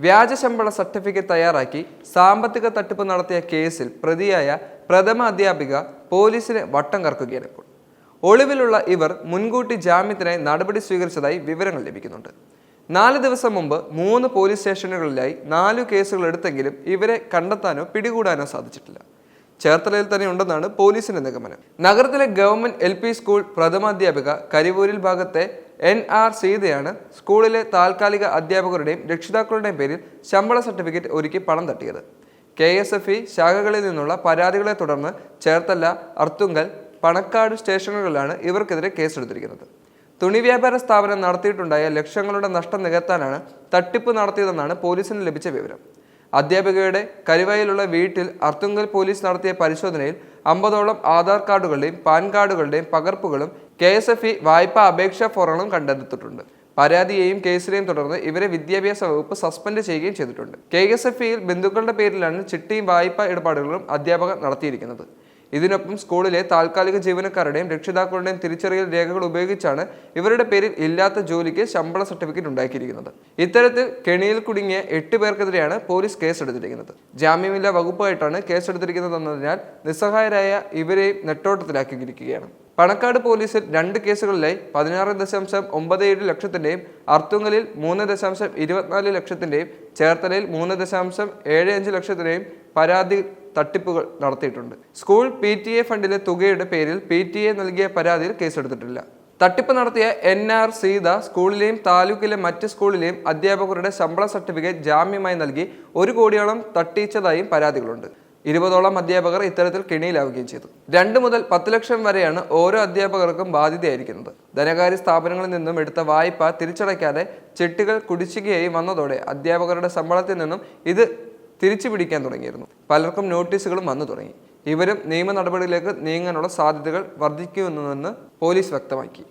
വ്യാജ ശമ്പള സർട്ടിഫിക്കറ്റ് തയ്യാറാക്കി സാമ്പത്തിക തട്ടിപ്പ് നടത്തിയ കേസിൽ പ്രതിയായ പ്രഥമ അധ്യാപിക പോലീസിനെ വട്ടം കറക്കുകയാണ് ഇപ്പോൾ. ഒളിവിലുള്ള ഇവർ മുൻകൂട്ടി ജാമ്യത്തിനായി നടപടി സ്വീകരിച്ചതായി വിവരങ്ങൾ ലഭിക്കുന്നുണ്ട്. 4 ദിവസം മുമ്പ് 3 പോലീസ് സ്റ്റേഷനുകളിലായി 4 കേസുകൾ എടുത്തെങ്കിലും ഇവരെ കണ്ടെത്താനോ പിടികൂടാനോ സാധിച്ചിട്ടില്ല. ചേർത്തലയിൽ തന്നെ ഉണ്ടെന്നാണ് പോലീസിന്റെ നിഗമനം. നഗരത്തിലെ ഗവൺമെന്റ് LP സ്കൂൾ പ്രഥമാധ്യാപിക കരിവൂരിൽ ഭാഗത്തെ NR സീതയാണ് സ്കൂളിലെ താൽക്കാലിക അധ്യാപകരുടെയും രക്ഷിതാക്കളുടെയും പേരിൽ ശമ്പള സർട്ടിഫിക്കറ്റ് ഒരുക്കി പണം തട്ടിയത്. KSFE ശാഖകളിൽ നിന്നുള്ള പരാതികളെ തുടർന്ന് ചേർത്തല, അർത്തുങ്കൽ, പണക്കാട് സ്റ്റേഷനുകളിലാണ് ഇവർക്കെതിരെ കേസെടുത്തിരിക്കുന്നത്. തുണി വ്യാപാര സ്ഥാപനം നടത്തിയിട്ടുണ്ടായ ലക്ഷങ്ങളുടെ നഷ്ടം നികത്താനാണ് തട്ടിപ്പ് നടത്തിയതെന്നാണ് പോലീസിന് ലഭിച്ച വിവരം. അധ്യാപികയുടെ കരുവയിലുള്ള വീട്ടിൽ അർത്തുങ്കൽ പോലീസ് നടത്തിയ പരിശോധനയിൽ 50ഓളം ആധാർ കാർഡുകളുടെയും പാൻ കാർഡുകളുടെയും പകർപ്പുകളും KSFE വായ്പാ അപേക്ഷാ ഫോറങ്ങളും കണ്ടെടുത്തിട്ടുണ്ട്. പരാതിയെയും കേസിനെയും തുടർന്ന് ഇവരെ വിദ്യാഭ്യാസ വകുപ്പ് സസ്പെൻഡ് ചെയ്യുകയും ചെയ്തിട്ടുണ്ട്. KSFEയിൽ ബന്ധുക്കളുടെ പേരിലാണ് ചിട്ടിയും വായ്പാ ഇടപാടുകളും അധ്യാപകർ നടത്തിയിരിക്കുന്നത്. ഇതിനൊപ്പം സ്കൂളിലെ താൽക്കാലിക ജീവനക്കാരുടെയും രക്ഷിതാക്കളുടെയും തിരിച്ചറിയൽ രേഖകൾ ഉപയോഗിച്ചാണ് ഇവരുടെ പേരിൽ ഇല്ലാത്ത ജോലിക്ക് ശമ്പള സർട്ടിഫിക്കറ്റ് ഉണ്ടാക്കിയിരിക്കുന്നത്. ഇത്തരത്തിൽ കെണിയിൽ കുടുങ്ങിയ 8 പേർക്കെതിരെയാണ് പോലീസ് കേസെടുത്തിരിക്കുന്നത്. ജാമ്യമില്ലാ വകുപ്പായിട്ടാണ് കേസെടുത്തിരിക്കുന്നതെന്നതിനാൽ നിസ്സഹായരായ ഇവരെയും നെട്ടോട്ടത്തിലാക്കിയിരിക്കുകയാണ്. പണക്കാട് പോലീസിൽ 2 കേസുകളിലായി 16.97 ലക്ഷത്തിന്റെയും അർത്തുങ്കലിൽ 3.24 ലക്ഷത്തിന്റെയും ചേർത്തലയിൽ 3.75 ലക്ഷത്തിന്റെയും പരാതി തട്ടിപ്പുകൾ നടത്തിയിട്ടുണ്ട്. സ്കൂൾ PTA ഫണ്ടിലെ തുകയുടെ പേരിൽ PTA നൽകിയ പരാതിയിൽ കേസെടുത്തിട്ടില്ല. തട്ടിപ്പ് നടത്തിയ NR സീത സ്കൂളിലെയും താലൂക്കിലെ മറ്റ് സ്കൂളിലെയും അധ്യാപകരുടെ ശമ്പള സർട്ടിഫിക്കറ്റ് ജാമ്യമായി നൽകി 1 കോടിയോളം തട്ടിച്ചതായും പരാതികളുണ്ട്. 20ഓളം അധ്യാപകർ ഇത്തരത്തിൽ കെണിയിലാവുകയും ചെയ്തു. 2 മുതൽ 10 ലക്ഷം വരെയാണ് ഓരോ അധ്യാപകർക്കും ബാധ്യതയായിരിക്കുന്നത്. ധനകാര്യ സ്ഥാപനങ്ങളിൽ നിന്നും എടുത്ത വായ്പ തിരിച്ചടയ്ക്കാതെ ചിട്ടികൾ കുടിശ്ശികയായി വന്നതോടെ അധ്യാപകരുടെ ശമ്പളത്തിൽ നിന്നും ഇത് തിരിച്ചു പിടിക്കാൻ തുടങ്ങിയിരുന്നു. പലർക്കും നോട്ടീസുകളും വന്നു തുടങ്ങി. ഇവരും നിയമ നടപടിയിലേക്ക് നീങ്ങാനുള്ള സാധ്യതകൾ വർദ്ധിക്കുമെന്ന് പോലീസ് വ്യക്തമാക്കി.